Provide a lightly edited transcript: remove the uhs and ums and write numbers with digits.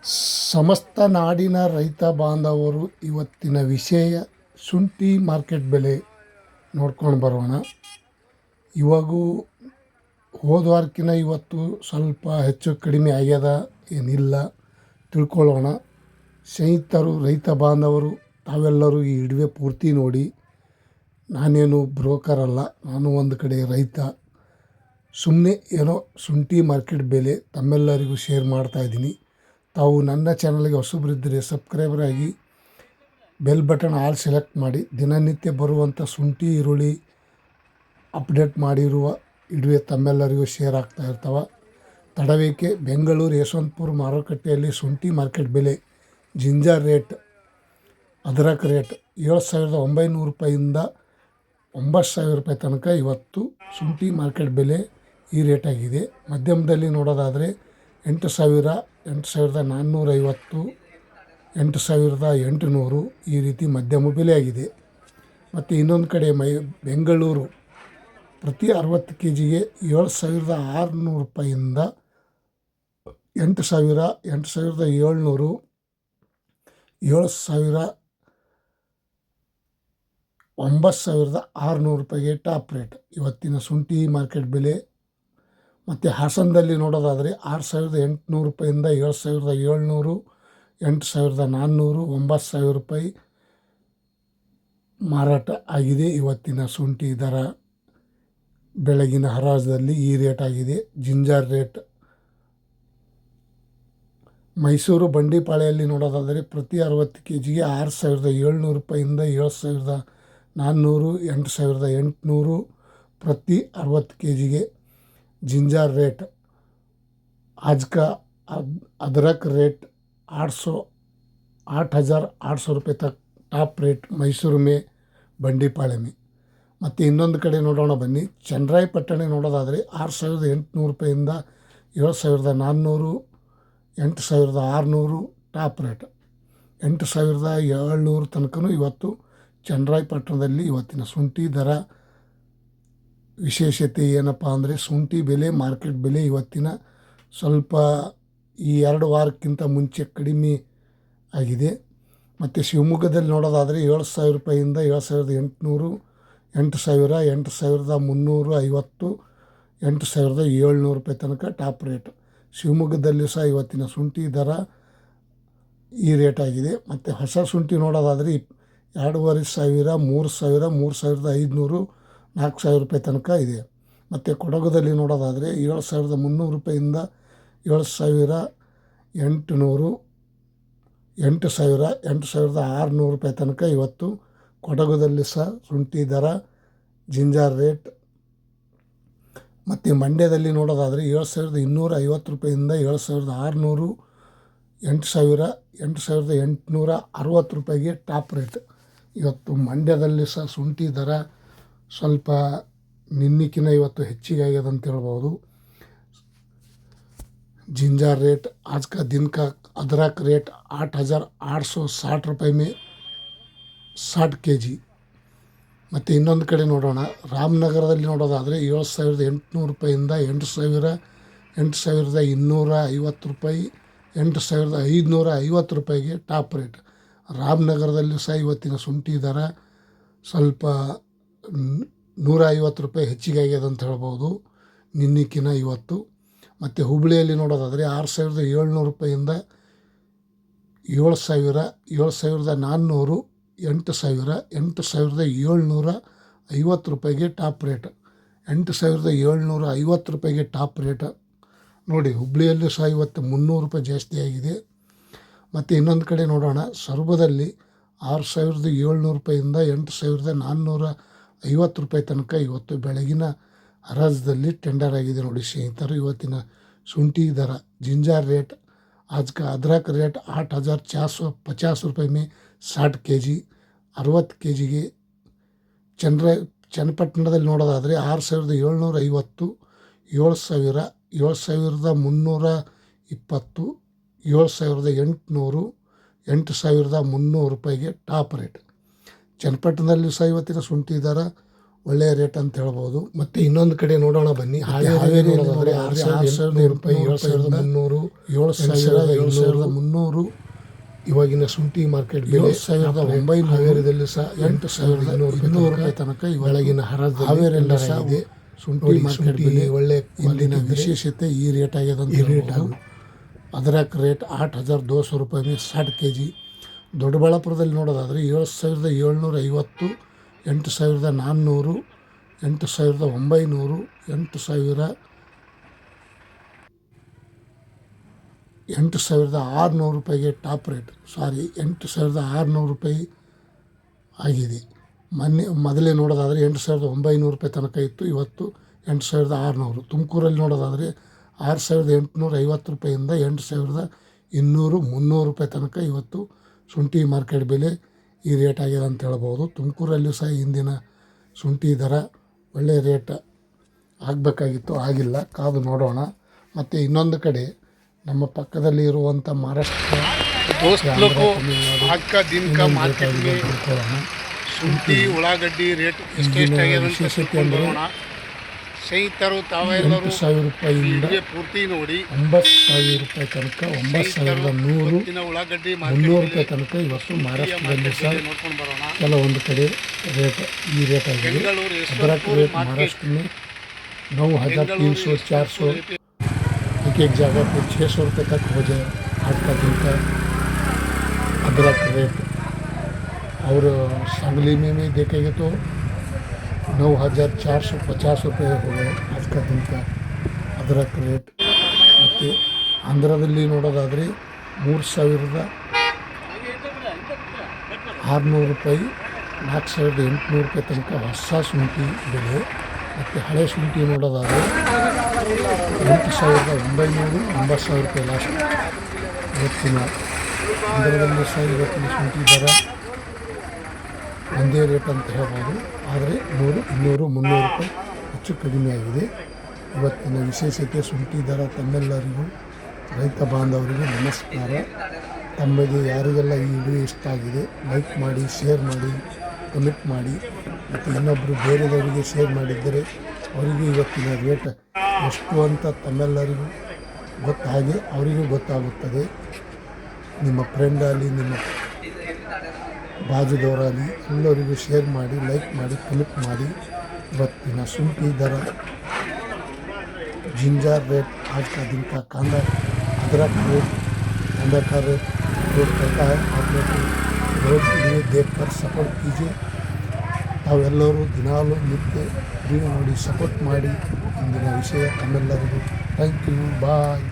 ಸಮಸ್ತ ನಾಡಿನ ರೈತ ಬಾಂಧವರು ಇವತ್ತಿನ ವಿಷಯ ಶುಂಠಿ ಮಾರ್ಕೆಟ್ ಬೆಲೆ ನೋಡ್ಕೊಂಡು ಬರೋಣ. ಇವಾಗೂ ಹೋದ ವಾರಕ್ಕಿಂತ ಇವತ್ತು ಸ್ವಲ್ಪ ಹೆಚ್ಚು ಕಡಿಮೆ ಆಗ್ಯದ ಏನಿಲ್ಲ ತಿಳ್ಕೊಳ್ಳೋಣ. ಸ್ನೇಹಿತರು, ರೈತ ಬಾಂಧವರು ತಾವೆಲ್ಲರೂ ಈ ವಿಡಿಯೋ ಪೂರ್ತಿ ನೋಡಿ. ನಾನೇನು ಬ್ರೋಕರ್ ಅಲ್ಲ, ನಾನು ಒಂದು ಕಡೆ ರೈತ. ಸುಮ್ಮನೆ ಏನೋ ಶುಂಠಿ ಮಾರ್ಕೆಟ್ ಬೆಲೆ ತಮ್ಮೆಲ್ಲರಿಗೂ ಶೇರ್ ಮಾಡ್ತಾಯಿದ್ದೀನಿ. ತಾವು ನನ್ನ ಚಾನಲ್ಗೆ ಹೊಸಬರಿದ್ದರೆ ಸಬ್ಸ್ಕ್ರೈಬರ್ ಆಗಿ ಬೆಲ್ ಬಟನ್ ಆಲ್ ಸೆಲೆಕ್ಟ್ ಮಾಡಿ. ದಿನನಿತ್ಯ ಬರುವಂಥ ಶುಂಠಿ ಈರುಳ್ಳಿ ಅಪ್ಡೇಟ್ ಮಾಡಿರುವ ವಿಡಿಯೋ ತಮ್ಮೆಲ್ಲರಿಗೂ ಶೇರ್ ಆಗ್ತಾ ಇರ್ತಾವೆ. ತಡವೇಕೆ ಬೆಂಗಳೂರು ಯಶವಂತಪುರ ಮಾರುಕಟ್ಟೆಯಲ್ಲಿ ಶುಂಠಿ ಮಾರ್ಕೆಟ್ ಬೆಲೆ ಜಿಂಜರ್ ರೇಟ್, ಅದ್ರಕ್ ರೇಟ್ 7,900 ರೂಪಾಯಿಂದ 9,000 ರೂಪಾಯಿ ತನಕ ಇವತ್ತು ಶುಂಠಿ ಮಾರ್ಕೆಟ್ ಬೆಲೆ ಈ ರೇಟ್ ಆಗಿದೆ. ಮಧ್ಯಮದಲ್ಲಿ ನೋಡೋದಾದರೆ 8,000, 8,450, 8,800 ಈ ರೀತಿ ಮಧ್ಯಮ ಬೆಲೆ ಆಗಿದೆ. ಮತ್ತು ಇನ್ನೊಂದು ಕಡೆ ಬೆಂಗಳೂರು ಪ್ರತಿ 60 kgಗೆ 7,600 ರೂಪಾಯಿಂದ 8,000, 8,700, 7,000, 9,600 ರೂಪಾಯಿಗೆ ಟಾಪ್ ರೇಟ್ ಇವತ್ತಿನ ಶುಂಠಿ ಮಾರ್ಕೆಟ್ ಬೆಲೆ. ಮತ್ತು ಹಾಸನದಲ್ಲಿ ನೋಡೋದಾದರೆ 6,800 ರೂಪಾಯಿಂದ 7,700, 8,400, 9,000 ರೂಪಾಯಿ ಮಾರಾಟ ಆಗಿದೆ. ಇವತ್ತಿನ ಶುಂಠಿ ದರ ಬೆಳಗಿನ ಹರಾಜಲ್ಲಿ ಈ ರೇಟ್ ಆಗಿದೆ. ಜಿಂಜರ್ ರೇಟ್ ಮೈಸೂರು ಬಂಡಿಪಾಳೆಯಲ್ಲಿ ನೋಡೋದಾದರೆ ಪ್ರತಿ 60 kgಗೆ 6,700 ರೂಪಾಯಿಂದ 7,400, 8,800 ಪ್ರತಿ 60 kgಗೆ जिंजर रेट. आज का अदरक रेट 8,800 रुपये तक टॉप रेट मैसूರು में ಬಂಡಿಪಾಳೆ में. ಮತ್ತು ಇನ್ನೊಂದು ಕಡೆ ನೋಡೋಣ ಬನ್ನಿ. ಚನ್ನರಾಯಪಟ್ಟಣ ನೋಡೋದಾದರೆ 6,800 ರೂಪಾಯಿಂದ 7,400, 8,600 ಟಾಪ್ ರೇಟ್. 8,700 ತನಕ ಇವತ್ತು ಚನ್ನರಾಯಪಟ್ಟಣದಲ್ಲಿ ಇವತ್ತಿನ ಶುಂಠಿ ದರ ವಿಶೇಷತೆ ಏನಪ್ಪ ಅಂದರೆ ಶುಂಠಿ ಬೆಲೆ ಮಾರ್ಕೆಟ್ ಬೆಲೆ ಇವತ್ತಿನ ಸ್ವಲ್ಪ ಈ 2 ವಾರಕ್ಕಿಂತ ಮುಂಚೆ ಕಡಿಮೆ ಆಗಿದೆ. ಮತ್ತು ಶಿವಮೊಗ್ಗದಲ್ಲಿ ನೋಡೋದಾದರೆ 7,000 ರೂಪಾಯಿಂದ 7,800, 8,000, 8,350, 8,700 ರೂಪಾಯಿ ತನಕ ಟಾಪ್ ರೇಟ್. ಶಿವಮೊಗ್ಗದಲ್ಲಿ ಸಹ ಇವತ್ತಿನ ಶುಂಠಿ ದರ ಈ ರೇಟ್ ಆಗಿದೆ. ಮತ್ತು ಹೊಸ ಶುಂಠಿ ನೋಡೋದಾದರೆ 2,500, 3,000, 3,500, 4,000 ರೂಪಾಯಿ ತನಕ ಇದೆ. ಮತ್ತು ಕೊಡಗುದಲ್ಲಿ ನೋಡೋದಾದರೆ 7,300 ರೂಪಾಯಿಂದ 7,800, 8,000, 8,600 ರೂಪಾಯಿ ತನಕ ಇವತ್ತು ಕೊಡಗುದಲ್ಲಿ ಸಹ ಶುಂಠಿ ದರ ಜಿಂಜರ್ ರೇಟ್. ಮತ್ತು ಮಂಡ್ಯದಲ್ಲಿ ನೋಡೋದಾದರೆ 7,250 ರೂಪಾಯಿಂದ 7,600, 8,000, 8,860 ರೂಪಾಯಿಗೆ ಟಾಪ್ ರೇಟ್. ಇವತ್ತು ಮಂಡ್ಯದಲ್ಲಿ ಸಹ ಶುಂಠಿ ದರ ಸ್ವಲ್ಪ ನಿನ್ನೆಕಿನ ಇವತ್ತು ಹೆಚ್ಚಿಗೆ ಆಗ್ಯದ ಅಂತ ಹೇಳ್ಬೋದು. जिंजर रेट आज का दिन का अदरक रेट 8,860 ರೂಪಾಯಿ में 60 kg. ಮತ್ತು ಇನ್ನೊಂದು ಕಡೆ ನೋಡೋಣ. ರಾಮನಗರದಲ್ಲಿ ನೋಡೋದಾದರೆ 7,800 ರೂಪಾಯಿಂದ 8,000, 8,250 ರೂಪಾಯಿ, 8,550 ರೂಪಾಯಿಗೆ ಟಾಪ್ ರೇಟ್. ರಾಮನಗರದಲ್ಲಿ ಸಹ ಇವತ್ತಿನ ಶುಂಠಿ ದರ ಸ್ವಲ್ಪ 150 ರೂಪಾಯಿ ಹೆಚ್ಚಿಗೆ ಆಗ್ಯದ ಅಂತ ಹೇಳ್ಬೋದು ನಿನ್ನೆಕಿನ ಇವತ್ತು. ಮತ್ತು ಹುಬ್ಬಳ್ಳಿಯಲ್ಲಿ ನೋಡೋದಾದರೆ 6,700 ರೂಪಾಯಿಂದ 7,000, 7,400, 8,000, 8,750 ರೂಪಾಯಿಗೆ ಟಾಪ್ ರೇಟ್. 8,750 ರೂಪಾಯಿಗೆ ಟಾಪ್ ರೇಟ್ ನೋಡಿ. ಹುಬ್ಬಳ್ಳಿಯಲ್ಲಿ ಸಹ ಇವತ್ತು 300 ರೂಪಾಯಿ ಜಾಸ್ತಿ ಆಗಿದೆ. ಮತ್ತು ಇನ್ನೊಂದು ಕಡೆ ನೋಡೋಣ. ಸೊರಬದಲ್ಲಿ 6,700 ರೂಪಾಯಿಂದ 8,450 ರೂಪಾಯಿ ತನಕ ಇವತ್ತು ಬೆಳಗಿನ ಹರಾಜದಲ್ಲಿ ಟೆಂಡರ್ ಆಗಿದೆ ನೋಡಿ ಸ್ನೇಹಿತರು. ಇವತ್ತಿನ ಶುಂಠಿ ದರ जिंजर रेट आज का अदरक रेट 8,450 ರೂಪಾಯಿ में 60 kg. 60 kgಗೆ ಚನ್ನಪಟ್ಟಣದಲ್ಲಿ ನೋಡೋದಾದರೆ 6,750, 7,000, 7,320, 7,800, 8,300 ರೂಪಾಯಿಗೆ ಟಾಪ್ ರೇಟ್. ಚನ್ನಪಟ್ಟಣದಲ್ಲಿ ಸಹ ಇವತ್ತಿನ ಶುಂಠಿ ದರ ಒಳ್ಳೆಯ ರೇಟ್ ಅಂತ ಹೇಳ್ಬೋದು. ಮತ್ತು ಇನ್ನೊಂದು ಕಡೆ ನೋಡೋಣ ಬನ್ನಿ. ಹಾವೇರಿ ನೋಡೋದಾದರೆ 6,800 ರೂಪಾಯಿ, 7,300, 7,300 ಇವಾಗಿನ ಶುಂಠಿ ಮಾರ್ಕೆಟ್ ಬೆಲೆ 7,900. ಹಾವೇರಿಯಲ್ಲಿ ಸಹ 8,200 ರೂಪಾಯಿ ತನಕ ಇವಾಗಿನ ಹಾವೇರಿಯಲ್ಲಿ ಸಹ ಇದೆ. ಶುಂಠಿ ಮಾರ್ಕೆಟ್ ಬೆಲೆ ಒಳ್ಳೆ ಇಲ್ಲಿನ ವಿಶೇಷತೆ ಈ ರೇಟ್ ಆಗ್ಯದ ಅಂತ ಹೇಳ್ಬೋದು. ಅದ್ರಕ್ಕೆ ರೇಟ್ 8,200 ರೂಪಾಯಿ में 60 kg. ದೊಡ್ಡಬಳ್ಳಾಪುರದಲ್ಲಿ ನೋಡೋದಾದರೆ 7,750, 8,400, 8,900, 8,600 ರೂಪಾಯಿಗೆ ಟಾಪ್ ರೇಟ್. 8,600 ರೂಪಾಯಿ ಆಗಿದೆ. ಮೊದಲೇ ನೋಡೋದಾದರೆ 8,900 ರೂಪಾಯಿ ತನಕ ಇತ್ತು, ಇವತ್ತು 8,600. ತುಮಕೂರಲ್ಲಿ ನೋಡೋದಾದರೆ 6,850 ರೂಪಾಯಿಂದ 8,200, 300 ರೂಪಾಯಿ ತನಕ ಇವತ್ತು ಶುಂಠಿ ಮಾರ್ಕೆಟ್ ಬೆಲೆ ಈ ರೇಟ್ ಆಗಿದೆ ಅಂತ ಹೇಳ್ಬೋದು. ತುಮಕೂರಲ್ಲೂ ಸಹ ಇಂದಿನ ಶುಂಠಿ ದರ ಒಳ್ಳೆಯ ರೇಟ್ ಆಗಬೇಕಾಗಿತ್ತು, ಆಗಿಲ್ಲ, ಕಾದು ನೋಡೋಣ. ಮತ್ತು ಇನ್ನೊಂದು ಕಡೆ ನಮ್ಮ ಪಕ್ಕದಲ್ಲಿ ಇರುವಂಥ ಮಹಾರಾಷ್ಟ್ರ, ಶುಂಠಿ ಉಳ್ಳಾಗಡ್ಡಿ ರೇಟ್ ವಿಶೇಷತೆ ಅಂದರೆ ರೈತರು 8,000 ರೂಪಾಯಿಯಿಂದ ಪೂರ್ತಿ ನೋಡಿ 9,000 ರೂಪಾಯಿ ತನಕ, 9,100, 300 ರೂಪಾಯಿ ತನಕ ಇವತ್ತು ಮಹಾರಾಷ್ಟ್ರದಲ್ಲಿ ಸಹ ಕೆಲವೊಂದು ಕಡೆ ರೇಟ್ ಈ ರೇಟ್ ಆಗಿದೆ. अदरक रेट महाराष्ट्र में 9,300, 400, एक जगह पे 600 रुपये तक हो जाए आज का दिन का अदरक रेट. और सांगली में भी देखेंगे तो 9,450 रुपये हो गए आज का दिन का अदरक रेट. ಮತ್ತು ಆಂಧ್ರದಲ್ಲಿ ನೋಡೋದಾದರೆ 3,600 ರೂಪಾಯಿ, 4,800 ರೂಪಾಯಿ ತನಕ ಹೊಸ ಶುಂಠಿ ಬೆಲೆ. ಮತ್ತು ಹಳೆ ಶುಂಠಿ ನೋಡೋದಾದರೆ 8,900, 9,000 ರೂಪಾಯಿ ಲಾಸ್ಟ್. ಇವತ್ತಿನ ಆಂಧ್ರದಲ್ಲಿ ಸಹ ಇವತ್ತಿನ ಶುಂಠಿ ದರ ಒಂದೇ ರೇಟ್ ಅಂತ ಹೇಳ್ಬೋದು. ಆದರೆ 100, 200, 300 ರೂಪಾಯಿ ಹೆಚ್ಚು ಕಡಿಮೆ ಆಗಿದೆ. ಇವತ್ತಿನ ವಿಶೇಷತೆ ಶುಂಠಿ ದರ. ತಮ್ಮೆಲ್ಲರಿಗೂ ರೈತ ಬಾಂಧವರಿಗೆ ನಮಸ್ಕಾರ. ತಮಗೆ ಯಾರಿಗೆಲ್ಲ ಈ ವಿಡಿಯೋ ಇಷ್ಟ ಆಗಿದೆ ಲೈಕ್ ಮಾಡಿ, ಶೇರ್ ಮಾಡಿ, ಕಮೆಂಟ್ ಮಾಡಿ. ಮತ್ತು ಇನ್ನೊಬ್ಬರು ಬೇರೆದವರಿಗೆ ಶೇರ್ ಮಾಡಿದ್ದರೆ ಅವರಿಗೂ ಇವತ್ತಿನ ರೇಟ್ ಎಷ್ಟು ಅಂತ ತಮ್ಮೆಲ್ಲರಿಗೂ ಹಾಗೆ ಅವರಿಗೂ ಗೊತ್ತಾಗುತ್ತದೆ. ನಿಮ್ಮ ಫ್ರೆಂಡ್ ಆಗಲಿ, ನಿಮ್ಮ ಬಾಜುದವರಾಗಲಿ ಎಲ್ಲರಿಗೂ ಶೇರ್ ಮಾಡಿ, ಲೈಕ್ ಮಾಡಿ, ಕಮೆಂಟ್ ಮಾಡಿ. ಇವತ್ತಿನ ಶುಂಠಿ दर जिंजर रेट आज का दिन का कांदा अदरक रेट कांदा का रेट कहता है। आप लोग रोज विडियो देखकर सपोर्ट कीजिए। ತಾವೆಲ್ಲರೂ ದಿನಾಲೂ ನಿತ್ಯ ವಿಡಿಯೋ ನೋಡಿ ಸಪೋರ್ಟ್ ಮಾಡಿ. ಇಂದಿನ ವಿಷಯ ತಮ್ಮೆಲ್ಲರಿಗೂ ಥ್ಯಾಂಕ್ ಯು, ಬಾಯ್.